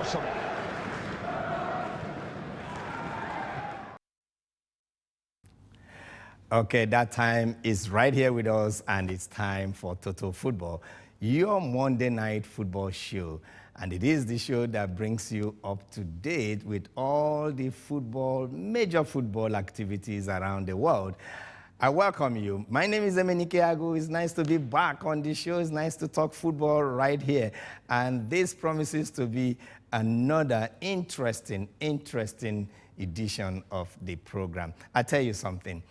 awesome. Okay, that time is right here with us, and it's time for Total Football, your Monday night football show. And it is the show that brings you up to date with all the major football activities around the world. I welcome you. My name is Emenike Agu. It's nice to be back on the show. It's nice to talk football right here. And this promises to be another interesting edition of the program. I tell you something.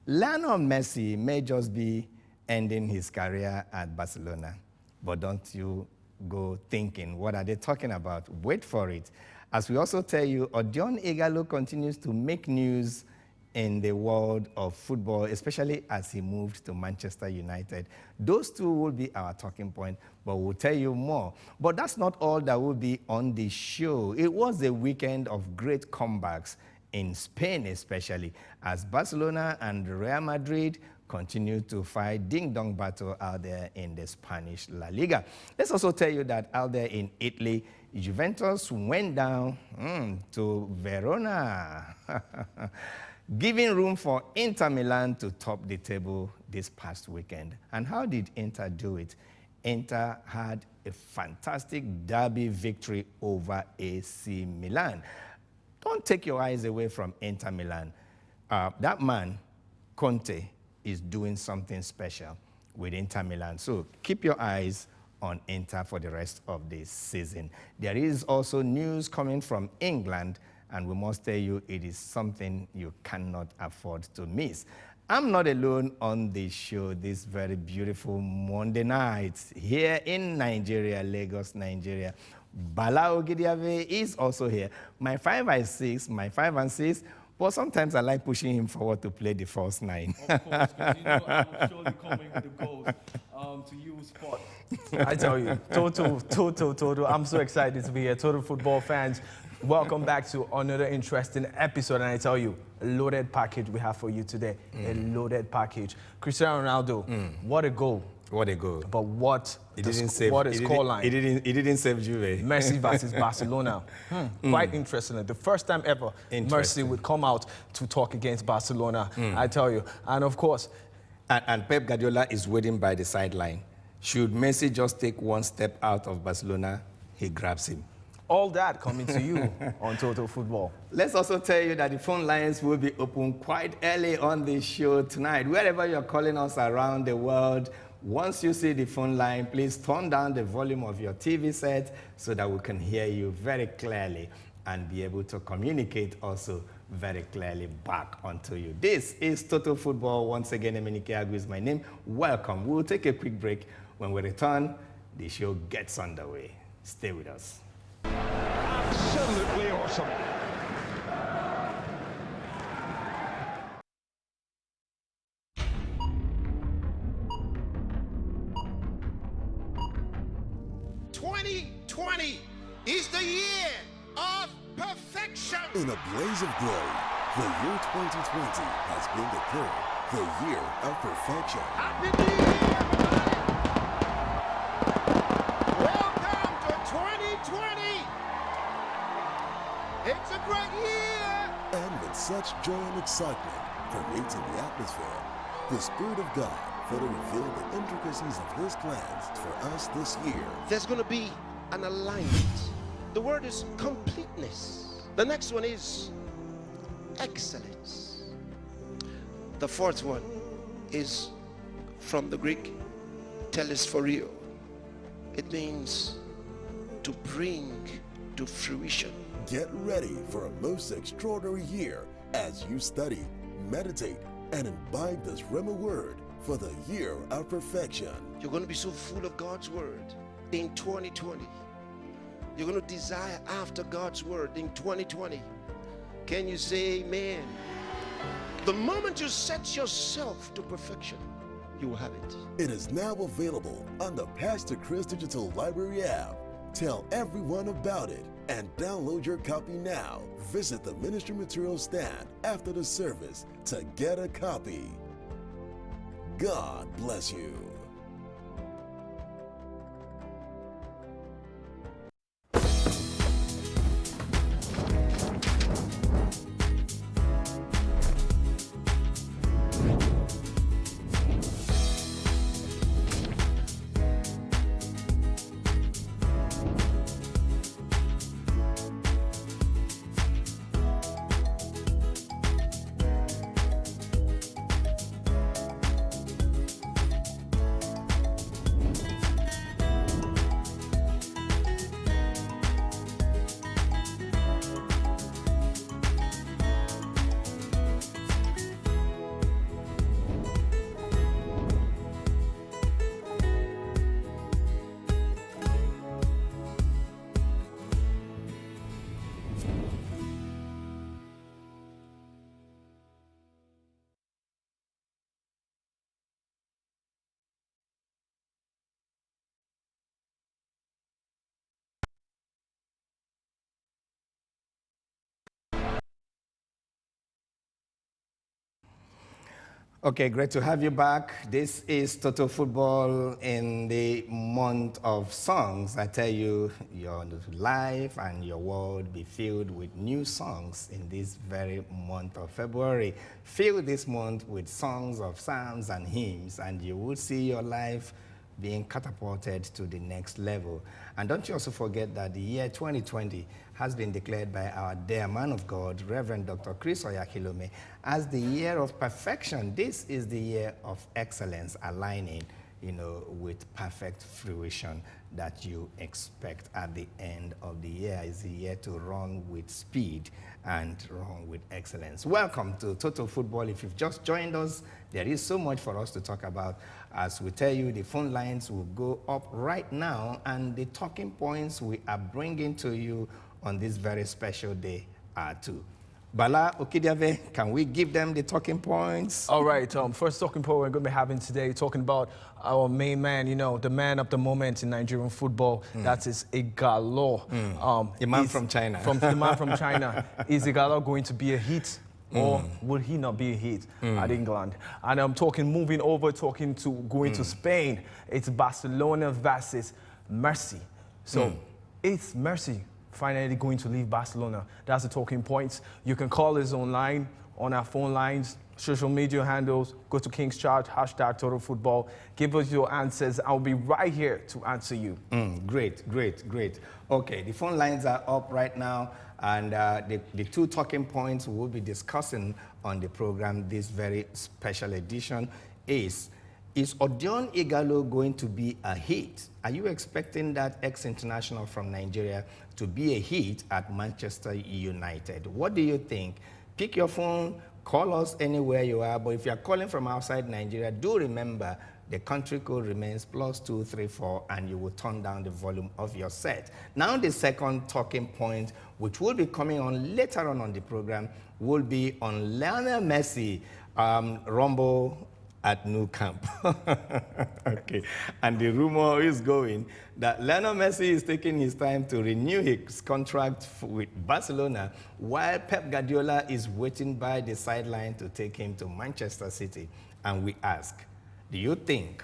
Lionel Messi may just be ending his career at Barcelona, but don't you go thinking, what are they talking about? Wait for it. As we also tell you, IGHALO continues to make news in the world of football, especially as he moved to Manchester United. Those two will be our talking point, but we'll tell you more. But that's not all that will be on the show. It was a weekend of great comebacks in Spain, especially as Barcelona and Real Madrid continue to fight ding-dong battle out there in the Spanish La Liga. Let's also tell you that out there in Italy, Juventus went down to Verona, giving room for Inter Milan to top the table this past weekend. And how did Inter do it? Inter had a fantastic derby victory over AC Milan. Don't take your eyes away from Inter Milan. That man, Conte, is doing something special with Inter Milan. So keep your eyes on Inter for the rest of this season. There is also news coming from England, and we must tell you it is something you cannot afford to miss. I'm not alone on the show this very beautiful Monday night here in Nigeria, Lagos, Nigeria. Bala Ogidiave is also here. My 5 and 6, but sometimes I like pushing him forward to play the false 9. Of course, because you know I'm surely coming with the goals to you, Spot. I tell you, total. I'm so excited to be here. Total football fans, welcome back to another interesting episode. And I tell you, a loaded package we have for you today. A loaded package. Cristiano Ronaldo, what a goal. What a goal. But what is scoreline? He didn't save Juve. Messi versus Barcelona. Quite interesting. The first time ever Messi would come out to talk against Barcelona, I tell you. And of course... And Pep Guardiola is waiting by the sideline. Should Messi just take one step out of Barcelona, he grabs him. All that coming to you on Total Football. Let's also tell you that the phone lines will be open quite early on the show tonight. Wherever you're calling us around the world, once you see the phone line, please turn down the volume of your TV set so that we can hear you very clearly and be able to communicate also very clearly back onto you. This is Total Football. Once again, Emenike Agu is my name. Welcome. We'll take a quick break. When we return, the show gets underway. Stay with us. Absolutely awesome. Is the year of perfection. In a blaze of glory, the year 2020 has been declared the year of perfection. Happy New Year, everybody! Welcome to 2020. It's a great year. And with such joy and excitement pervading the atmosphere, the Spirit of God further revealed the intricacies of His plans for us this year. There's going to be an alignment. The word is completeness. The next one is excellence. The fourth one is from the Greek telesphorio. It means to bring to fruition. Get ready for a most extraordinary year as you study, meditate, and imbibe this Rhema word for the year of perfection. You're going to be so full of God's word in 2020. You're going to desire after God's word in 2020. Can you say amen? The moment you set yourself to perfection, you will have it. It is now available on the Pastor Chris Digital Library app. Tell everyone about it and download your copy now. Visit the ministry material stand after the service to get a copy. God bless you. Okay, great to have you back. This is Total Football in the month of songs. I tell you, your life and your world be filled with new songs in this very month of February. Fill this month with songs of psalms and hymns, and you will see your life being catapulted to the next level. And don't you also forget that the year 2020 has been declared by our dear man of God, Reverend Dr. Chris Oyakilome, as the year of perfection. This is the year of excellence, aligning, with perfect fruition that you expect at the end of the year. Is the year to run with speed and run with excellence. Welcome to Total Football. If you've just joined us, there is so much for us to talk about. As we tell you, the phone lines will go up right now, and the talking points we are bringing to you on this very special day are two. Bala Okidiave, can we give them the talking points? All right, first talking point we're going to be having today, talking about our main man, the man of the moment in Nigerian football. That is IGHALO. The man from China. The man from China. Is IGHALO going to be a hit? Or would he not be a hit at England? And I'm going to Spain. It's Barcelona versus Messi. So it's Messi finally going to leave Barcelona. That's the talking points. You can call us online on our phone lines, social media handles. Go to King's Chart, hashtag Total Football. Give us your answers. I'll be right here to answer you. Great. Okay, the phone lines are up right now, and the two talking points we'll be discussing on the program this very special edition is Odion Ighalo going to be a hit? Are you expecting that ex-international from Nigeria to be a hit at Manchester United? What do you think? Pick your phone, call us anywhere you are, but if you're calling from outside Nigeria, do remember the country code remains +234, and you will turn down the volume of your set. Now the second talking point, which will be coming on later on the program, will be on Lionel Messi, Rumble at Nou Camp. Okay, and the rumor is going that Lionel Messi is taking his time to renew his contract with Barcelona, while Pep Guardiola is waiting by the sideline to take him to Manchester City. And we ask, do you think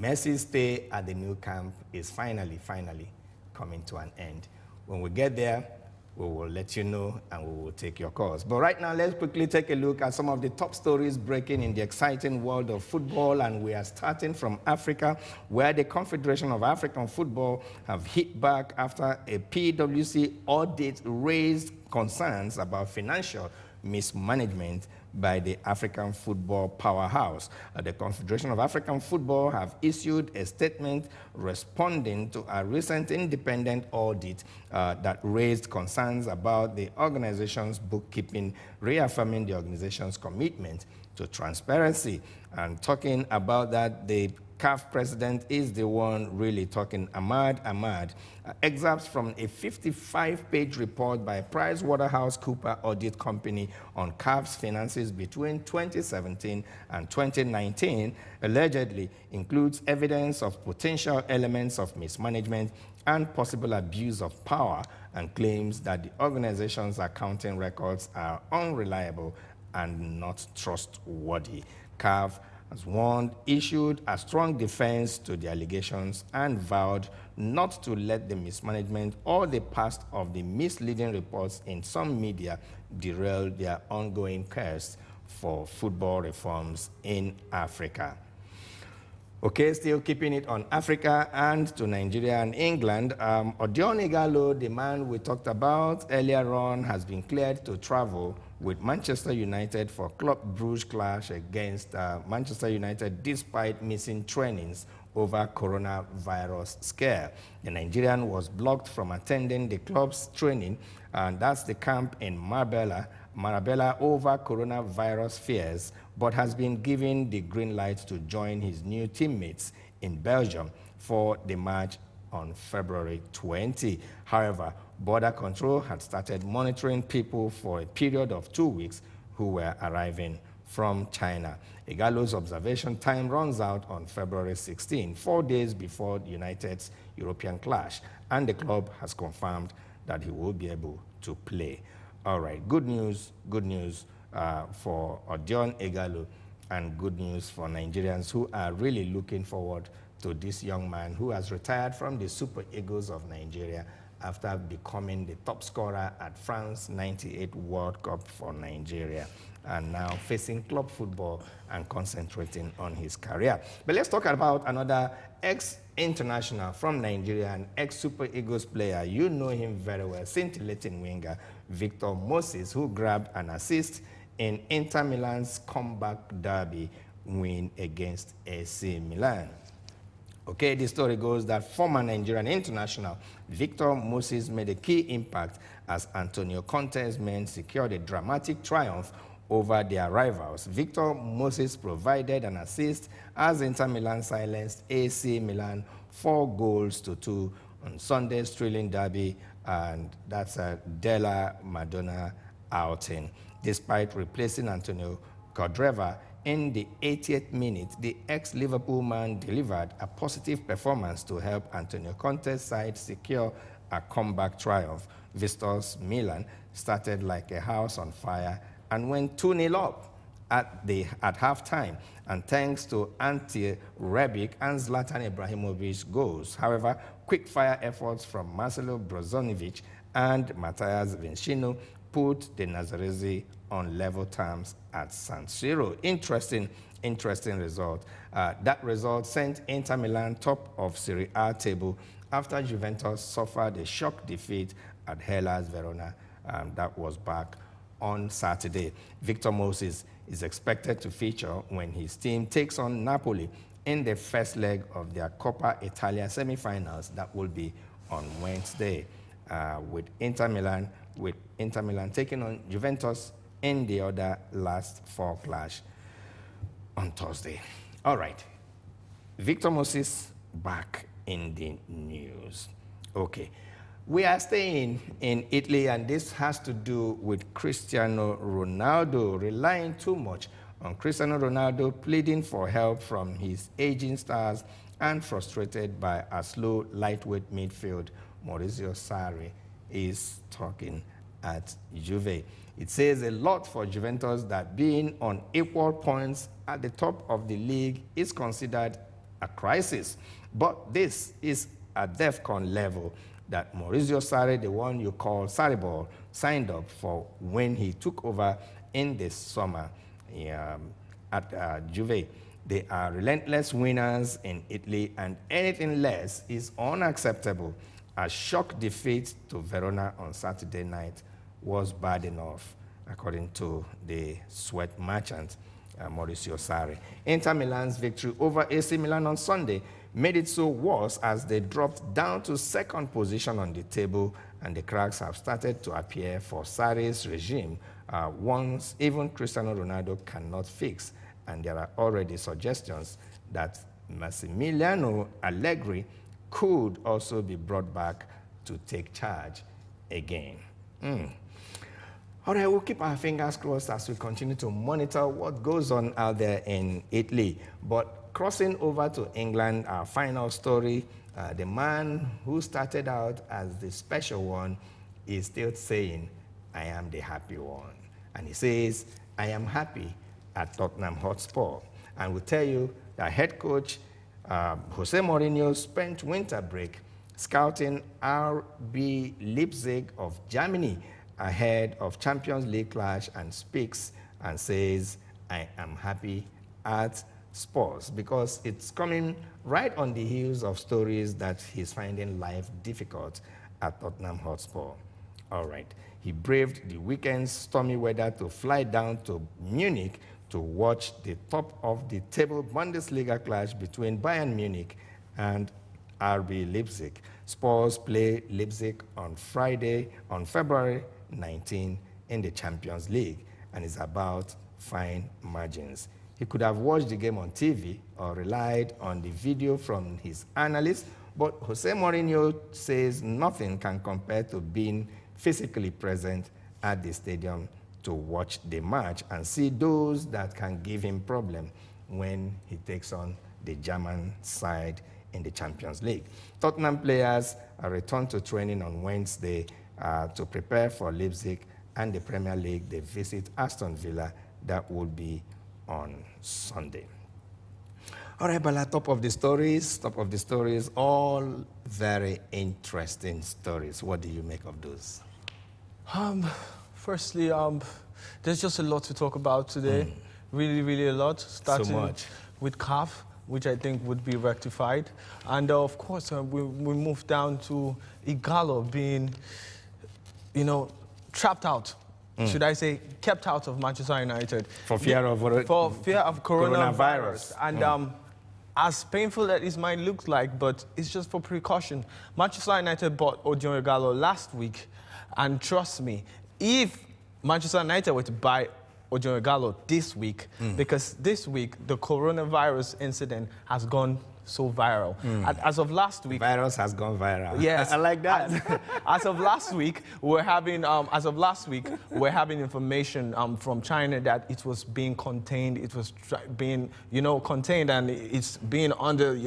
Messi's stay at the Nou Camp is finally coming to an end? When we get there, we will let you know, and we will take your calls. But right now, let's quickly take a look at some of the top stories breaking in the exciting world of football. And we are starting from Africa, where the Confederation of African Football have hit back after a PwC audit raised concerns about financial mismanagement by the African football powerhouse. The Confederation of African Football have issued a statement responding to a recent independent audit that raised concerns about the organization's bookkeeping, reaffirming the organization's commitment to transparency. And talking about that, the CAF president is the one really talking, Ahmad. Excerpts from a 55-page report by PricewaterhouseCoopers Audit Company on CAF's finances between 2017 and 2019 allegedly includes evidence of potential elements of mismanagement and possible abuse of power, and claims that the organization's accounting records are unreliable and not trustworthy. CAF has warned, issued a strong defense to the allegations, and vowed not to let the mismanagement or the past of the misleading reports in some media derail their ongoing quest for football reforms in Africa. Okay, still keeping it on Africa and to Nigeria and England, Odion Ighalo, the man we talked about earlier on, has been cleared to travel with Manchester United for Club Brugge clash against Manchester United despite missing trainings over coronavirus scare. The Nigerian was blocked from attending the club's training, and that's the camp in Marbella over coronavirus fears, but has been given the green light to join his new teammates in Belgium for the match on February 20. However, border control had started monitoring people for a period of 2 weeks who were arriving from China. Ighalo's observation time runs out on February 16, 4 days before United's European clash, and the club has confirmed that he will be able to play. All right, good news for Odion Ighalo. and good news for Nigerians who are really looking forward to this young man who has retired from the Super Eagles of Nigeria after becoming the top scorer at France 98 World Cup for Nigeria, and now facing club football and concentrating on his career. But let's talk about another ex-international from Nigeria, an ex-Super Eagles player. You know him very well, scintillating winger Victor Moses, who grabbed an assist in Inter Milan's comeback derby win against AC Milan. Okay, the story goes that former Nigerian international Victor Moses made a key impact as Antonio Conte's men secured a dramatic triumph over their rivals. Victor Moses provided an assist as Inter Milan silenced AC Milan 4-2 on Sunday's thrilling derby, and that's a Della Madonna outing. Despite replacing Antonio Cordreva in the 80th minute, the ex-Liverpool man delivered a positive performance to help Antonio Conte's side secure a comeback triumph. Visitors Milan started like a house on fire and went 2-0 up at halftime, and thanks to Ante Rebic and Zlatan Ibrahimovic's goals. However, quick-fire efforts from Marcelo Brozovic and Matthias Vincino put the Nazarezi on level terms at San Siro. Interesting result. That result sent Inter Milan top of Serie A table after Juventus suffered a shock defeat at Hellas Verona. That was back on Saturday. Victor Moses is expected to feature when his team takes on Napoli in the first leg of their Coppa Italia semi-finals. That will be on Wednesday, with Inter Milan taking on Juventus in the other last 4 clash on Thursday. All right, Victor Moses back in the news. Okay, we are staying in Italy, and this has to do with Cristiano Ronaldo, relying too much on Cristiano Ronaldo pleading for help from his aging stars and frustrated by a slow lightweight midfield. Maurizio Sarri is talking at Juve. It says a lot for Juventus that being on equal points at the top of the league is considered a crisis. But this is a DEFCON level that Maurizio Sarri, the one you call Sarriball, signed up for when he took over in the summer at Juve. They are relentless winners in Italy, and anything less is unacceptable. A shock defeat to Verona on Saturday night was bad enough, according to the sweat merchant, Maurizio Sarri. Inter Milan's victory over AC Milan on Sunday made it so worse as they dropped down to second position on the table, and the cracks have started to appear for Sarri's regime, ones even Cristiano Ronaldo cannot fix. And there are already suggestions that Massimiliano Allegri could also be brought back to take charge again. All right, we'll keep our fingers crossed as we continue to monitor what goes on out there in Italy. But crossing over to England, our final story, the man who started out as the special one is still saying, I am the happy one. And he says, I am happy at Tottenham Hotspur. And we'll tell you that head coach Jose Mourinho spent winter break scouting RB Leipzig of Germany ahead of Champions League clash, and speaks and says, I am happy at Spurs, because it's coming right on the heels of stories that he's finding life difficult at Tottenham Hotspur. All right, he braved the weekend's stormy weather to fly down to Munich to watch the top of the table Bundesliga clash between Bayern Munich and RB Leipzig. Spurs play Leipzig on February 19 in the Champions League, and it's about fine margins. He could have watched the game on TV or relied on the video from his analyst, but Jose Mourinho says nothing can compare to being physically present at the stadium to watch the match and see those that can give him problem when he takes on the German side in the Champions League. Tottenham players are returned to training on Wednesday to prepare for Leipzig, and the Premier League. They visit Aston Villa. That will be on Sunday. All right, Bala, top of the stories, all very interesting stories. What do you make of those? Firstly, there's just a lot to talk about today. Really, really a lot. Starting much. with CAF, which I think would be rectified. And of course, we move down to IGHALO being, trapped out. Should I say, kept out of Manchester United. For fear of coronavirus. And as painful as it might look like, but it's just for precaution. Manchester United bought Odion Ighalo last week. And trust me, if Manchester United were to buy Odion Ighalo this week, because this week the coronavirus incident has gone so viral. As of last week, virus has gone viral. Yes, I like that. As of last week, we're having information from China that it was being contained. It was being contained, and it's being under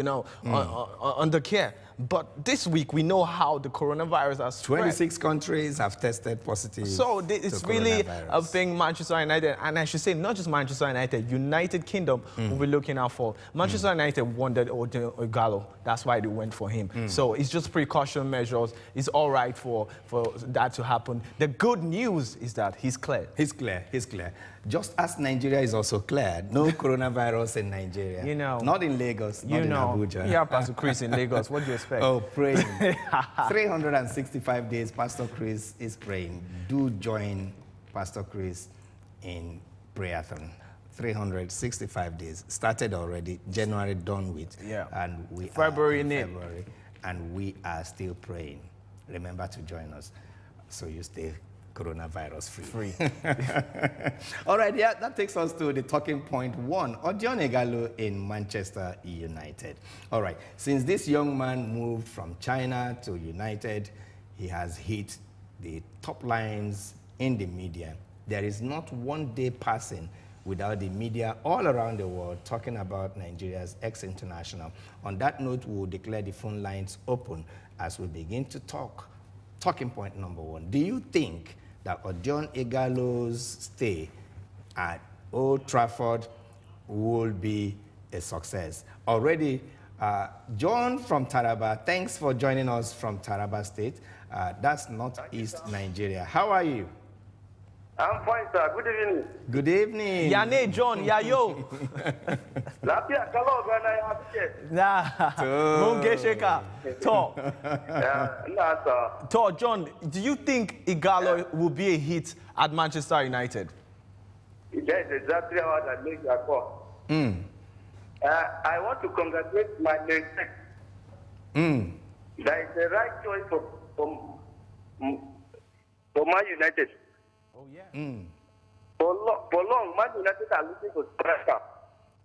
under care. But this week, we know how the coronavirus has spread. 26 countries have tested positive. So it's really a thing Manchester United, and I should say not just Manchester United, United Kingdom will be looking out for. Manchester United wanted Odion Ighalo. That's why they went for him. So it's just precaution measures. It's all right for that to happen. The good news is that he's cleared. He's clear. Just as Nigeria is also cleared, no coronavirus in Nigeria. Not in Lagos, not in Abuja. Yeah, Pastor Chris in Lagos. What do you expect? Oh, praying. 365 days, Pastor Chris is praying. Do join Pastor Chris in prayer-thon. 365 days. Started already, January done with. Yeah. And we February are in in February, and we are still praying. Remember to join us so you stay coronavirus free. All right, yeah, that takes us to the talking point one, Odion Ighalo in Manchester United. All right, since this young man moved from China to United, he has hit the top lines in the media. There is not one day passing without the media all around the world talking about Nigeria's ex-international. On that note, we will declare the phone lines open as we begin to talk. Talking point number one, do you think that Odion Ighalo's stay at Old Trafford will be a success? Already, John from Taraba, thanks for joining us from Taraba State. That's northeast Nigeria. How are you? I'm fine, sir. Good evening. Good evening. Yane John, yayo. Lapia kalo gana ya bike. Nah. Munge sheka. Nah, sir. To John, do you think Ighalo will be a hit at Manchester United? That is exactly what I make that call. I want to congratulate my namesake. That is the right choice for Man United. Oh, yeah. For long, Man United are looking for striker.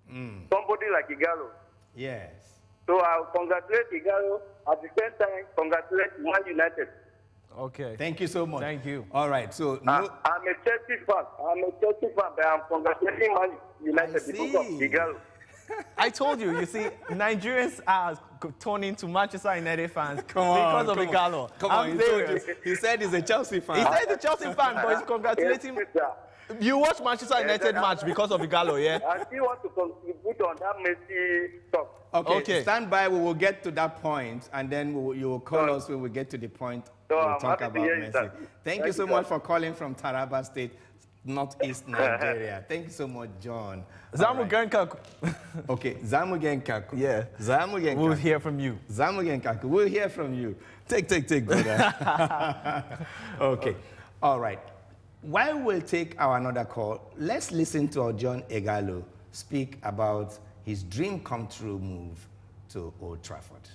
Somebody like Ighalo. Yes. So I'll congratulate Ighalo. At the same time, congratulate Man United. Okay. Thank you so much. Thank you. All right, so... I'm a Chelsea fan, but I'm congratulating Man United because of Ighalo. I told you, you see, Nigerians are turning to Manchester United fans because of Ighalo. I'm serious. He said he's a Chelsea fan. He said he's a Chelsea fan, but he's congratulating... You watch Manchester United match because of Ighalo, yeah? I still want to contribute on that Messi talk. Okay, stand by. We will get to that point, and then you will call us when we get to the point. We'll talk about Messi. Thank you so much for calling from Taraba State, northeast Nigeria. Thank you so much, John. Zamu Genkaku. Okay, Zamu Genkaku. Yeah. Zamu Genkaku. We'll hear from you. Zamu Genkaku. We'll hear from you. Take, brother. Okay. All right. While we'll take our another call, let's listen to Odion Ighalo speak about his dream come true move to Old Trafford.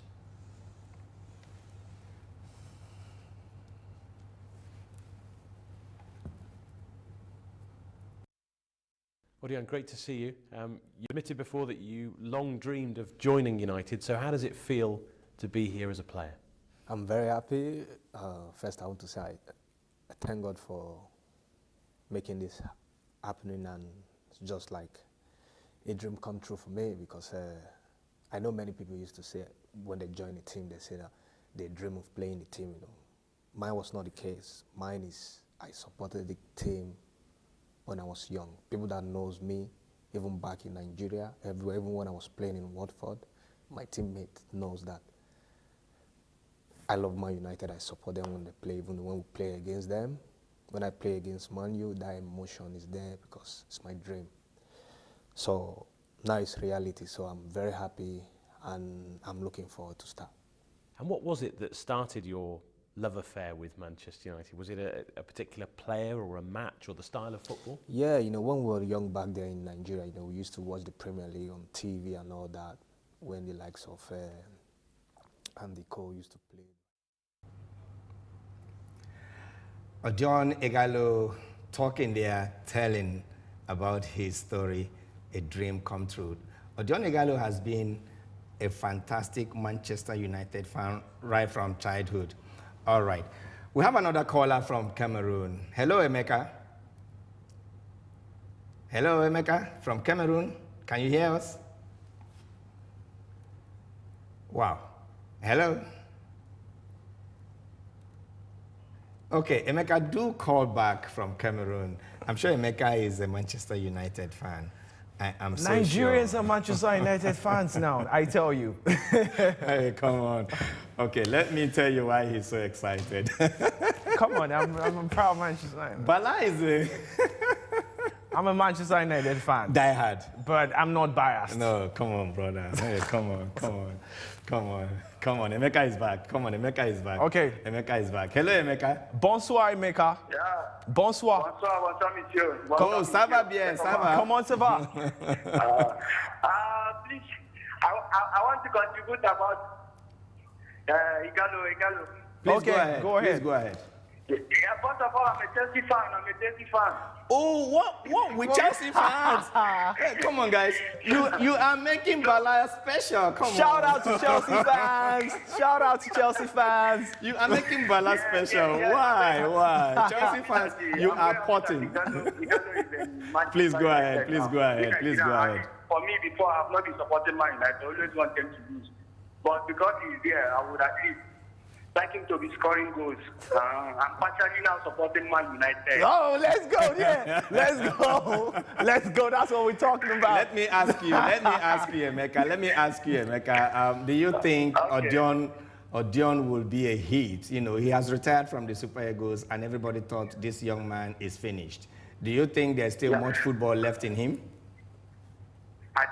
Odion, great to see you. You admitted before that you long dreamed of joining United, so how does it feel to be here as a player? I'm very happy. First, I want to say I thank God for making this happening, and it's just like a dream come true for me, because I know many people used to say when they join a team, they say that they dream of playing the team. Mine was not the case. Mine is I supported the team when I was young. People that knows me, even back in Nigeria, everywhere, even when I was playing in Watford, my teammate knows that I love Man United. I support them when they play, even when we play against them. When I play against Man U, that emotion is there because it's my dream. So now it's reality, so I'm very happy and I'm looking forward to start. And what was it that started your love affair with Manchester United? Was it a particular player or a match or the style of football? Yeah, you know, when we were young back there in Nigeria, you know, we used to watch the Premier League on TV and all that, when the likes of Andy Cole used to play. John IGHALO talking there, telling about his story, a dream come true. John IGHALO has been a fantastic Manchester United fan right from childhood. All right. We have another caller from Cameroon. Hello, Emeka. Hello, Emeka from Cameroon. Can you hear us? Wow. Hello. Okay, Emeka, do call back from Cameroon. I'm sure Emeka is a Manchester United fan. I'm so Nigerians sure. are Manchester United fans now, I tell you. Hey, come on. Okay, let me tell you why he's so excited. Come on, I'm a proud Manchester United. Bala is a I'm a Manchester United fan. diehard. But I'm not biased. No, come on, brother. Hey, come on. Emeka is back. Come on, Emeka is back. Okay. Emeka is back. Hello, Emeka. Bonsoir, Emeka. Yeah. Bonsoir. Bonsoir, monsieur. Oh, ça va bien, ça va. Comment ça va? Please, I want to contribute about IGHALO. Please Okay, go ahead. Please go ahead. Yeah, first of all, I'm a Chelsea fan. Oh, what? With Chelsea fans? Hey, come on, guys. You are making Bala special. Come Shout on. out to Chelsea fans. Shout out to Chelsea fans. You are making Bala special. Why? Chelsea fans, you are potting. Please go ahead. Please go ahead. Please go ahead. For me, before, I have not been supporting Man United. I always want them to lose. But because he's there, I would at least like him to be scoring goals. I'm partially now supporting Man United. Oh, let's go, yeah. Let's go. Let's go. That's what we're talking about. Let me ask you, Emeka. Do you think Odion will be a hit? You know, he has retired from the Super Eagles and everybody thought this young man is finished. Do you think there's still much football left in him? I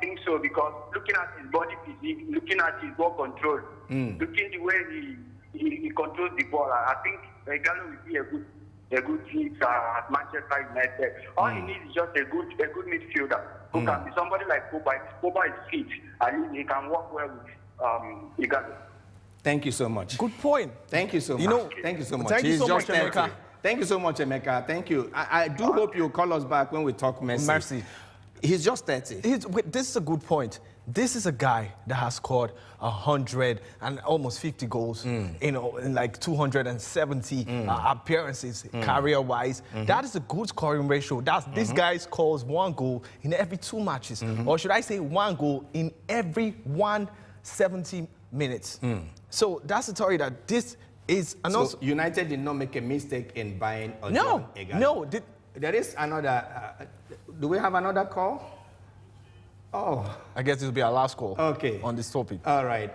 think so, because looking at his body physique, looking at his ball control, looking the way he controls the ball, I think IGHALO will be a good fit at Manchester United. All he needs is just a good midfielder who can be somebody like Pogba. Pogba is fit, and he can work well with IGHALO. Thank you so much. Good point. Thank you so much. Thank you so much. Thank you so much, Emeka. Thank you so much, Emeka. Thank you. I do hope you'll call us back when we talk Messi. Messi. He's just 30. This is a good point. This is a guy that has scored 100 and almost 50 goals, in like 270 appearances career-wise. That is a good scoring ratio. This guy scores 1 goal in every 2 matches, or should I say 1 goal in every 170 minutes. So that's to tell you that this is... And So also, United did not make a mistake in buying Odion no. There is another... do we have another call? Oh. I guess this will be our last call on this topic. All right.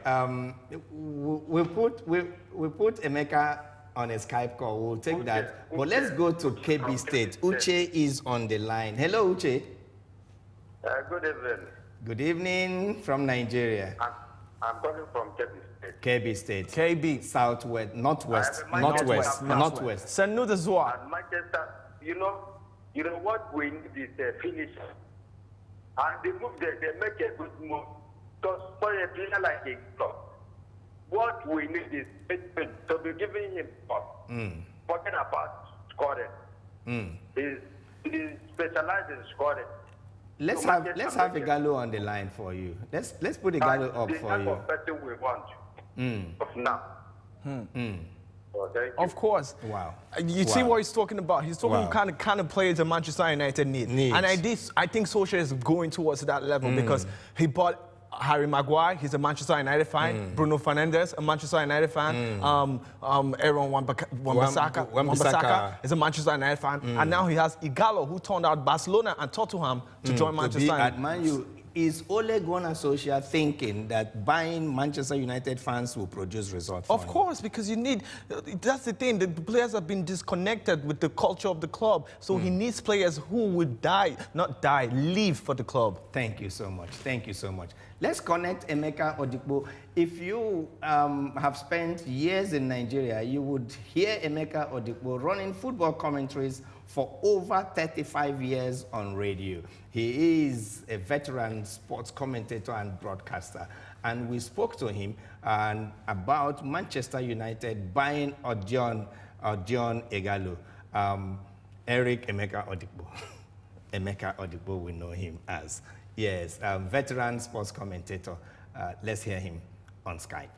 We put Emeka on a Skype call. We'll take that. But let's go to KB State. Uche is on the line. Hello, Uche. Good evening. Good evening from Nigeria. I'm calling from Kebbi State. KB State. KB. Southwest, northwest. Sanu the Zoa. And Manchester, you know what we need is a finisher. And they make a good move. Because for a player like a club, what we need is to be giving him forget about scoring. He's specialized in scoring. Let's have IGHALO on the line for you. Let's put IGHALO up for you. The type of person we want of now. Of course. Wow. You see what he's talking about. He's talking kind of players that Manchester United need. And I think Solskjaer is going towards that level because he bought Harry Maguire, he's a Manchester United fan. Bruno Fernandes, a Manchester United fan. Aaron Wan-Bissaka is a Manchester United fan. And now he has IGHALO, who turned out Barcelona and Tottenham to join Manchester United. At Man U. Is Ole Gunnar Solskjaer thinking that buying Manchester United fans will produce results? Of course, because you need, that's the thing, the players have been disconnected with the culture of the club. So he needs players who would live for the club. Thank you so much. Thank you so much. Let's connect Emeka Odigbo. If you have spent years in Nigeria, you would hear Emeka Odigbo running football commentaries for over 35 years on radio. He is a veteran sports commentator and broadcaster. And we spoke to him about Manchester United buying Odion IGHALO. Eric Emeka Odigbo. Emeka Odigbo, we know him as. Yes, veteran sports commentator. Let's hear him on Skype.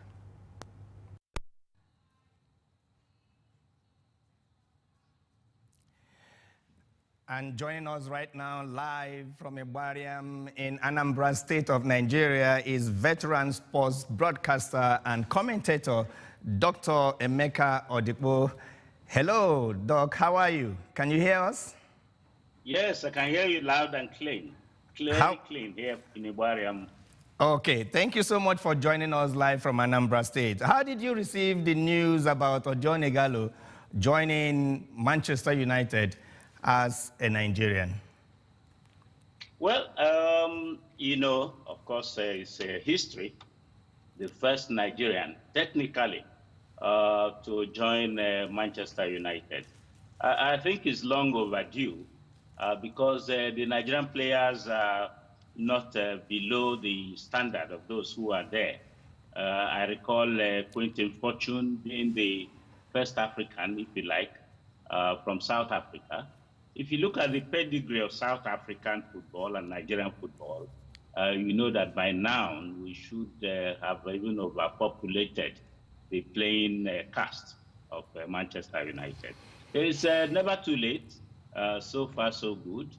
And joining us right now live from Igbariam in Anambra State of Nigeria is veteran sports broadcaster and commentator, Dr. Emeka Odigbo. Hello, Doc, how are you? Can you hear us? Yes, I can hear you loud and clean. Clean here in Igbariam. Okay, thank you so much for joining us live from Anambra State. How did you receive the news about Odion IGHALO joining Manchester United as a Nigerian? Well, you know, of course, it's a history. The first Nigerian, technically, to join Manchester United. I think it's long overdue because the Nigerian players are not below the standard of those who are there. I recall Quentin Fortune being the first African, if you like, from South Africa. If you look at the pedigree of South African football and Nigerian football, you know that by now we should have even overpopulated the playing cast of Manchester United. It's never too late. So far, so good.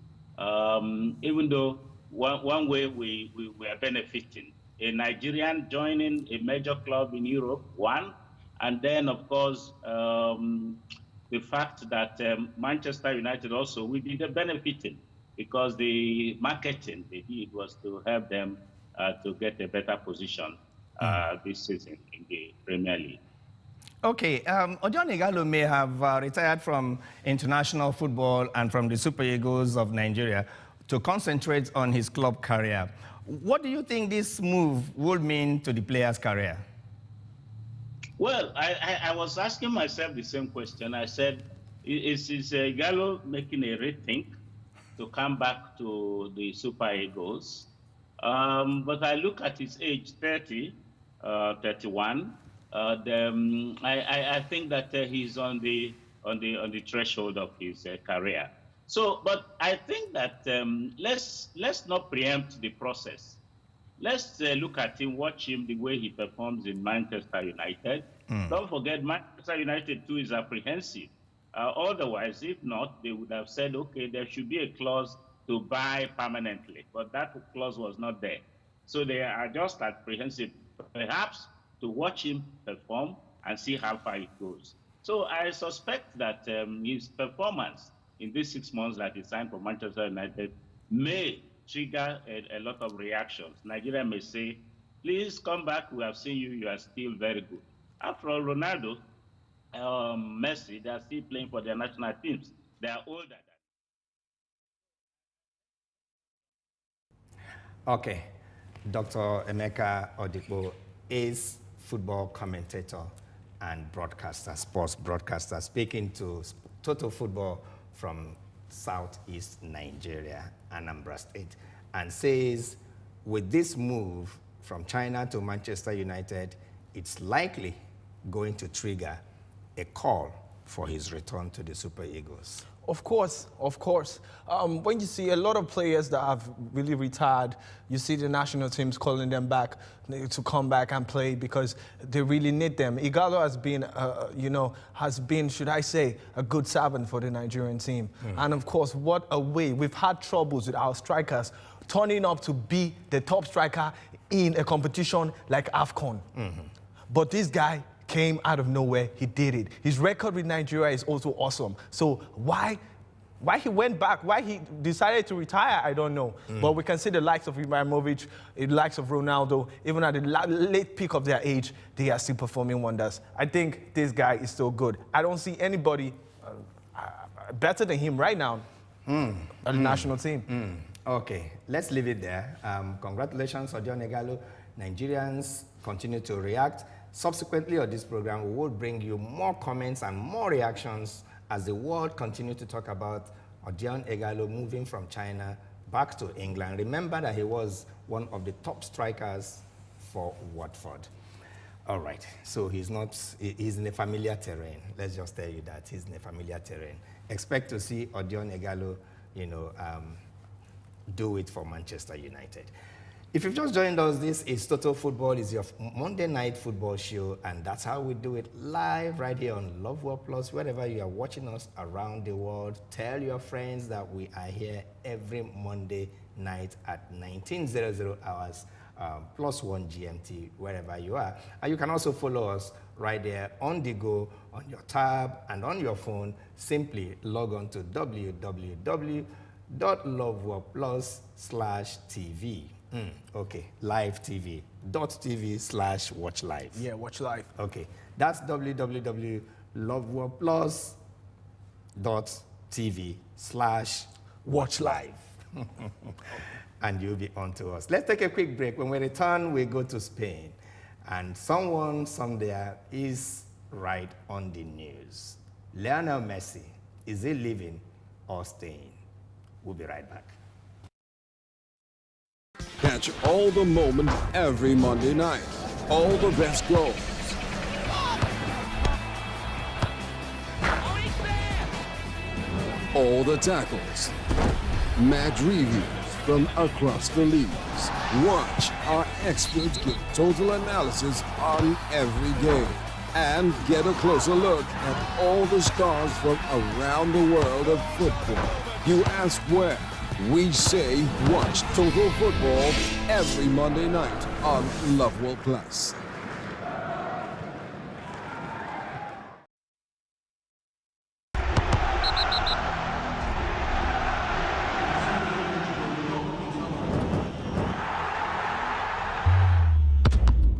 Even though one way we are benefiting, a Nigerian joining a major club in Europe, one, and then, of course, the fact that Manchester United also will be benefiting because the marketing they did was to help them to get a better position this season in the Premier League. Okay, Odion IGHALO may have retired from international football and from the Super Eagles of Nigeria to concentrate on his club career. What do you think this move would mean to the player's career? Well, I was asking myself the same question. I said, is IGHALO making a rethink to come back to the Super Eagles? But I look at his age, 30, 31. I think that he's on the threshold of his career. So, but I think that let's not preempt the process. Let's look at him, watch him the way he performs in Manchester United. Don't forget, Manchester United too is apprehensive. Otherwise, if not, they would have said, okay, there should be a clause to buy permanently. But that clause was not there. So they are just apprehensive, perhaps, to watch him perform and see how far it goes. So I suspect that his performance in these 6 months that he signed for Manchester United may trigger a lot of reactions. Nigeria may say, please come back, we have seen you, you are still very good. After all, Ronaldo, Messi, they are still playing for their national teams. They are older than. Okay, Dr. Emeka Odigbo is football commentator and broadcaster, sports broadcaster, speaking to Total Football from Southeast Nigeria, Anambra State, and says with this move from China to Manchester United, it's likely going to trigger a call for his return to the Super Eagles. Of course, of course. When you see a lot of players that have really retired, you see the national teams calling them back to come back and play because they really need them. IGHALO has been, should I say, a good servant for the Nigerian team. And of course, what a way. We've had troubles with our strikers turning up to be the top striker in a competition like AFCON. But this guy came out of nowhere. He did it. His record with Nigeria is also awesome. So why he went back, why he decided to retire, I don't know. But we can see the likes of Ibrahimovic, the likes of Ronaldo, even at the late peak of their age, they are still performing wonders. I think this guy is still good. I don't see anybody better than him right now on the national team. Okay, let's leave it there. Congratulations, Odion Ighalo. Nigerians continue to react. Subsequently on this program, we will bring you more comments and more reactions as the world continues to talk about Odion Ighalo moving from China back to England. Remember that he was one of the top strikers for Watford. All right, so he's in a familiar terrain. Let's just tell you that he's in a familiar terrain. Expect to see Odion Ighalo, do it for Manchester United. If you've just joined us, this is Total Football. It's your Monday night football show, and that's how we do it live right here on Love World Plus. Wherever you are watching us around the world, tell your friends that we are here every Monday night at 19:00 hours, +1 GMT, wherever you are. And you can also follow us right there on the go, on your tab, and on your phone. Simply log on to www.loveworldplus.tv. Okay, live TV, .tv/watch live. Yeah, watch live. Okay, that's www.loveworldplus.tv/watch live. And you'll be on to us. Let's take a quick break. When we return, we go to Spain. And someone somewhere is right on the news. Lionel Messi, is he leaving or staying? We'll be right back. Catch all the moment every Monday night. All the best goals. All the tackles. Match reviews from across the leagues. Watch our experts give total analysis on every game. And get a closer look at all the stars from around the world of football. You ask where? We say watch Total Football every Monday night on Love World Plus.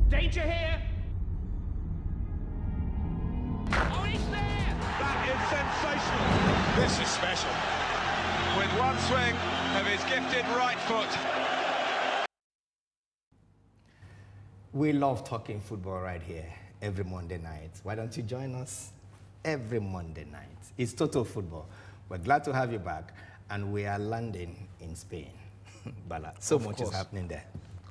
Danger here! Oh, he's there! That is sensational! This is special. With one swing of his gifted right foot. We love talking football right here every Monday night. Why don't you join us every Monday night? It's Total Football. We're glad to have you back, and we are landing in Spain. Bala, so much is happening there.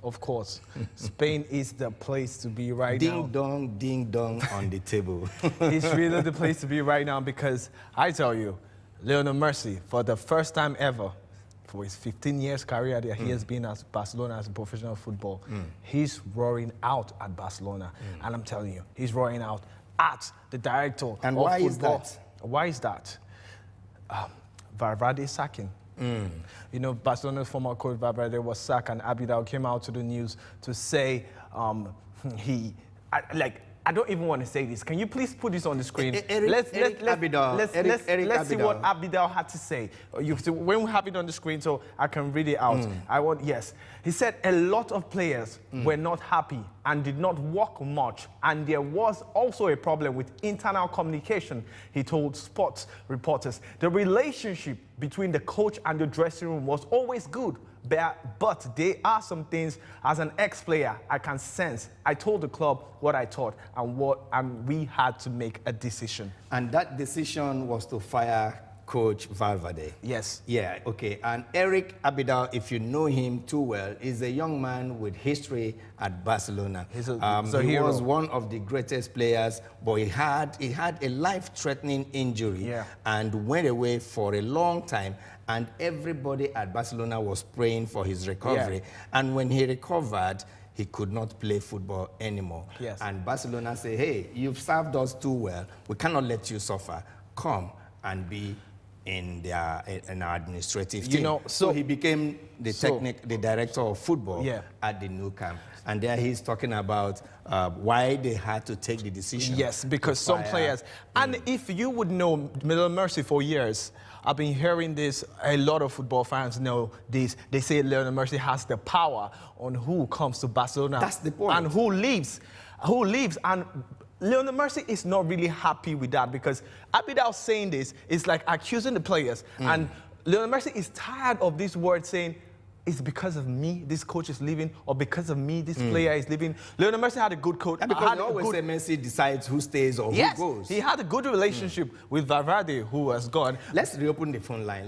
Of course. Spain is the place to be right now. Ding dong on the table. It's really the place to be right now because I tell you, Lionel Messi, for the first time ever, for his 15 years career that he has been at Barcelona as a professional football, he's roaring out at Barcelona. And I'm telling you, he's roaring out at the director of football. Why is that? Why is that? Valverde sacking. Barcelona's former coach Valverde was sacked, and Abidal came out to the news to say I don't even want to say this. Can you please put this on the screen? Let's see what Abidal had to say. When we have it on the screen, so I can read it out. Yes. He said a lot of players were not happy and did not work much, and there was also a problem with internal communication, he told sports reporters. The relationship between the coach and the dressing room was always good, but there are some things as an ex-player I can sense. I told the club what I thought and we had to make a decision. And that decision was to fire Coach Valverde. Yes. Yeah, okay. And Eric Abidal, if you know him too well, is a young man with history at Barcelona. He was one of the greatest players, but he had a life-threatening injury and went away for a long time. And everybody at Barcelona was praying for his recovery. And when he recovered, he could not play football anymore. Yes. And Barcelona said, hey, you've served us too well. We cannot let you suffer. Come and be in their administrative You team. know, so he became the director of football at the new camp. And there he's talking about why they had to take the decision. Yes, because some players, and if you would know Lionel Messi for years, I've been hearing this, a lot of football fans know this. They say Lionel Messi has the power on who comes to Barcelona. That's the point. And who leaves. And Lionel Messi is not really happy with that, because Abidal saying this is like accusing the players. And Lionel Messi is tired of this word saying, it's because of me this coach is leaving, or because of me this player is leaving. Lionel Messi had a good coach. And because they always say Messi decides who stays or who goes. He had a good relationship with Valverde, who has gone. Let's reopen the phone line.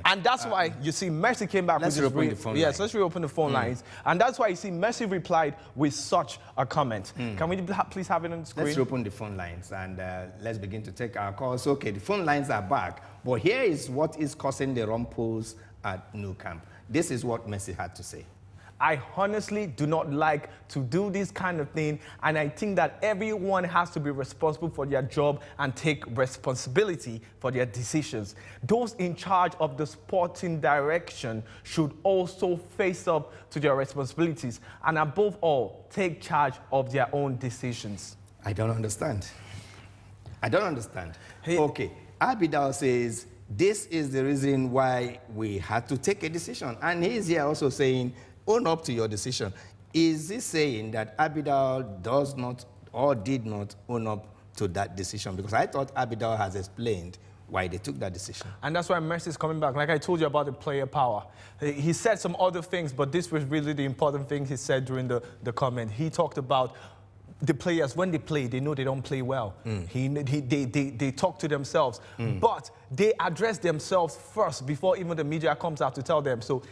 And that's why you see Messi came back with reopen the phone line. Yes, let's reopen the phone lines. And that's why you see Messi replied with such a comment. Can we please have it on the screen? Let's reopen the phone lines and let's begin to take our calls. Okay, the phone lines are back. But here is what is causing the rumpus at Nou Camp. This is what Messi had to say. I honestly do not like to do this kind of thing, and I think that everyone has to be responsible for their job and take responsibility for their decisions. Those in charge of the sporting direction should also face up to their responsibilities, and above all, take charge of their own decisions. I don't understand. Okay, Abidal says, this is the reason why we had to take a decision. And he's here also saying, own up to your decision. Is he saying that Abidal does not or did not own up to that decision? Because I thought Abidal has explained why they took that decision. And that's why Messi is coming back. Like I told you about the player power. He said some other things, but this was really the important thing he said during the comment. He talked about the players, when they play, they know they don't play well. They talk to themselves. But they address themselves first before even the media comes out to tell them. So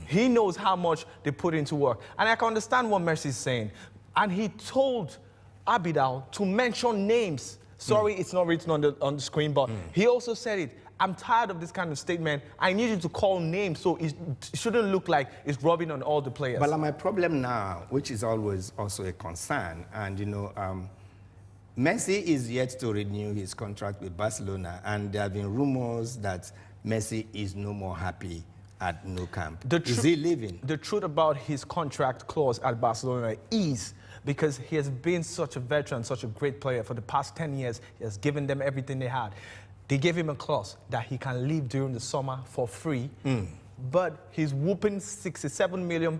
he knows how much they put into work. And I can understand what Messi is saying. And he told Abidal to mention names. Sorry, it's not written on the screen, but he also said it. I'm tired of this kind of statement. I need you to call names so it shouldn't look like it's rubbing on all the players. But my problem now, which is always also a concern, and you know, Messi is yet to renew his contract with Barcelona, and there have been rumors that Messi is no more happy at Nou Camp. Is he leaving? The truth about his contract clause at Barcelona is because he has been such a veteran, such a great player for the past 10 years. He has given them everything they had. They gave him a clause that he can leave during the summer for free, but he's whooping £67 million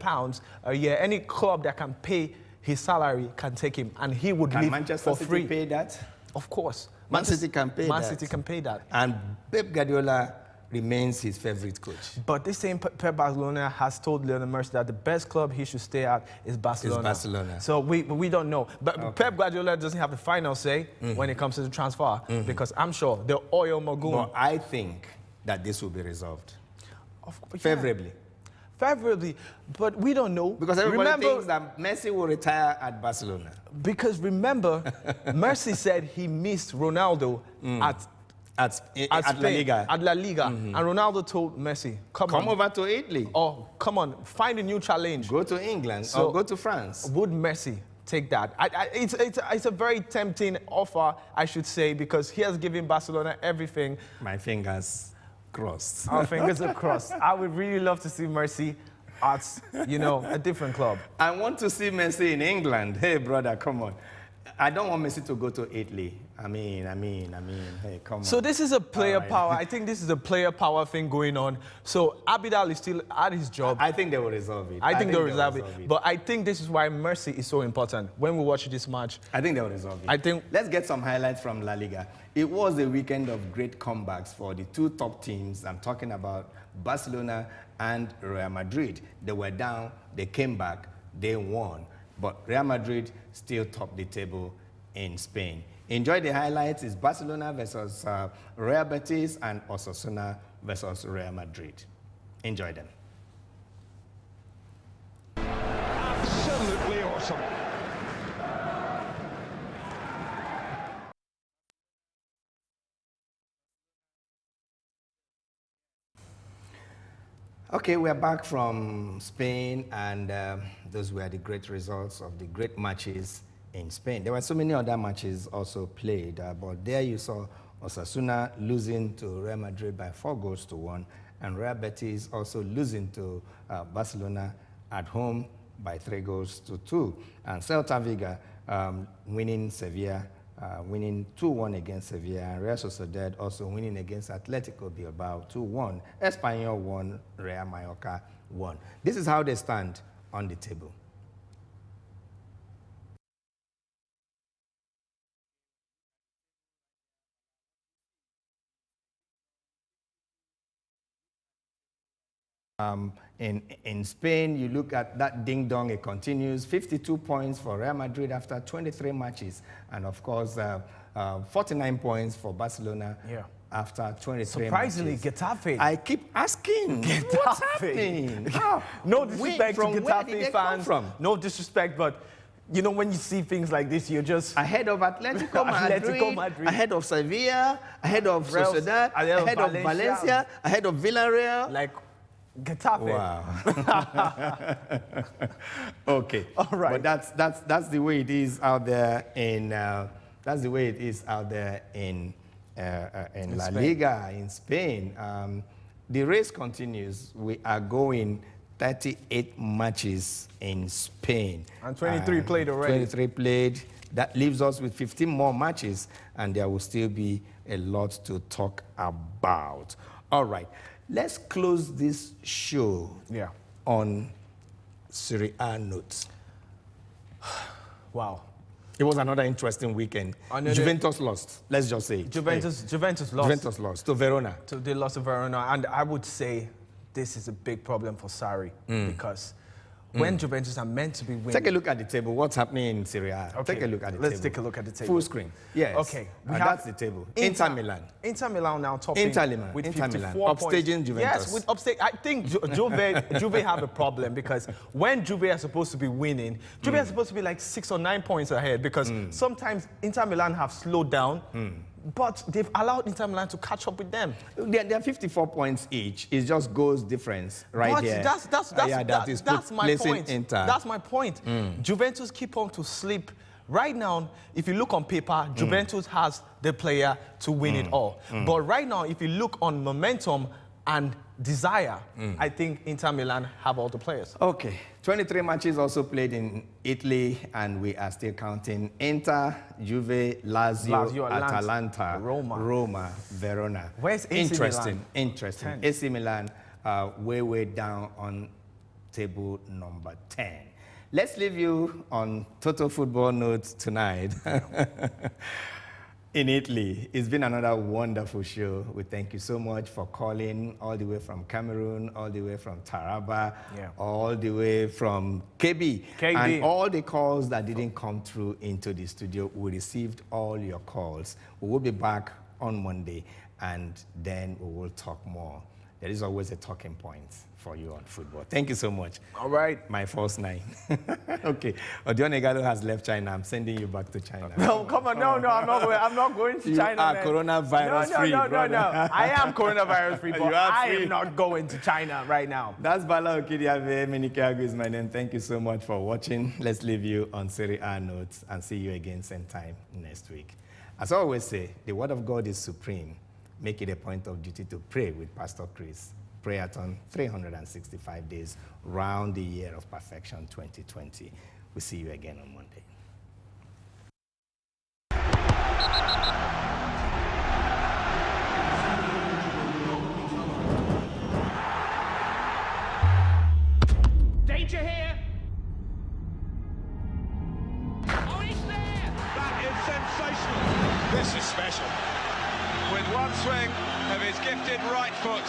a year. Any club that can pay his salary can take him, and he would leave Manchester for free. City pay that? Of course. Man City can pay that. Man City can pay that. And Pep Guardiola remains his favorite coach. But this same Pep Barcelona has told Lionel Messi that the best club he should stay at is Barcelona. So we don't know. But Pep Guardiola doesn't have the final say when it comes to the transfer, because I'm sure the oil magoon. But I think that this will be resolved favorably. Favorably, but we don't know. Because everybody thinks that Messi will retire at Barcelona. Because remember, Messi said he missed Ronaldo at Spain, La Liga. At La Liga. And Ronaldo told Messi, come over to Italy. Oh, come on, find a new challenge. Go to England or go to France. Would Messi take that? It's a very tempting offer, I should say, because he has given Barcelona everything. My fingers crossed. Our fingers are crossed. I would really love to see Messi at, a different club. I want to see Messi in England. Hey, brother, come on. I don't want Messi to go to Italy. I mean, hey, come on. So this is a player power. I think this is a player power thing going on. So Abidal is still at his job. I think they will resolve it. I think they'll resolve it. But I think this is why Messi is so important. When we watch this match, I think they will resolve it. Let's get some highlights from La Liga. It was a weekend of great comebacks for the two top teams. I'm talking about Barcelona and Real Madrid. They were down, they came back, they won. But Real Madrid still topped the table in Spain. Enjoy the highlights. It's Barcelona versus Real Betis and Osasuna versus Real Madrid. Enjoy them. Absolutely awesome. Okay, we're back from Spain, and those were the great results of the great matches in Spain. There were so many other matches also played, but there you saw Osasuna losing to Real Madrid by 4-1, and Real Betis also losing to Barcelona at home by 3-2. And Celta Vigo winning Sevilla, winning 2-1 against Sevilla, and Real Sociedad also winning against Atletico Bilbao 2-1. Espanyol won, Real Mallorca won. This is how they stand on the table. In Spain, you look at that ding-dong, it continues. 52 points for Real Madrid after 23 matches. And of course, 49 points for Barcelona after 23 Surprisingly, matches. Getafe. I keep asking, what's happening? No disrespect to where did Getafe they come fans. from? No disrespect, but you know, when you see things like this, you're just... Ahead of Atletico Madrid, ahead of Sevilla, ahead of Sociedad, ahead of Valencia, ahead of Villarreal. Like Getafe. Wow. Okay. All right. But that's the way it is out there in La Liga in Spain. The race continues. We are going 38 matches in Spain. And 23 played already. 23 played. That leaves us with 15 more matches, and there will still be a lot to talk about. All right. Let's close this show on Serie A notes. Wow. It was another interesting weekend. Juventus lost. Let's just say it. Juventus lost. Juventus lost to Verona. They lost to Verona, and I would say this is a big problem for Sarri because when Juventus are meant to be winning. Take a look at the table. What's happening in Serie A? Okay. Take a look at the table. Let's take a look at the table. Full screen. Yes. Okay. That's the table. Inter Milan. Inter Milan now topping. Inter Milan. With Inter 54 Milan. points. Upstaging Juventus. Yes, with upstage. I think Juve have a problem because when Juve are supposed to be winning, Juve are supposed to be like 6 or 9 points ahead because sometimes Inter Milan have slowed down. But they've allowed Inter Milan to catch up with them. They're 54 points each. It just goes difference here. That's my point. Inter. That's my point. Juventus keep on to sleep. Right now, if you look on paper, Juventus has the player to win it all. But right now, if you look on momentum and desire, I think Inter Milan have all the players. Okay. 23 matches also played in Italy, and we are still counting Inter, Juve, Lazio, Atalanta, Roma, Verona. Where's AC Milan? Interesting. AC Milan way down on table number 10. Let's leave you on Total Football notes tonight. In Italy, it's been another wonderful show. We thank you so much for calling all the way from Cameroon, all the way from Taraba, all the way from KB. And all the calls that didn't come through into the studio. We received all your calls. We will be back on Monday, and then we will talk more. There is always a talking point for you on football. Thank you so much. All right. My first 9. Okay. LIONEL IGHALO has left China. I'm sending you back to China. No, come on. No, I'm not going to China. You are coronavirus free, brother. No. I am coronavirus free, but I am not going to China right now. That's Bala Okidiave. Menikeagu is my name. Thank you so much for watching. Let's leave you on Serie A notes and see you again same time next week. As I always say, the word of God is supreme. Make it a point of duty to pray with Pastor Chris. Prayathon 365 days round the year of perfection 2020. We'll see you again on Monday. Danger here. Oh, he's there. That is sensational. This is special. With one swing of his gifted right foot.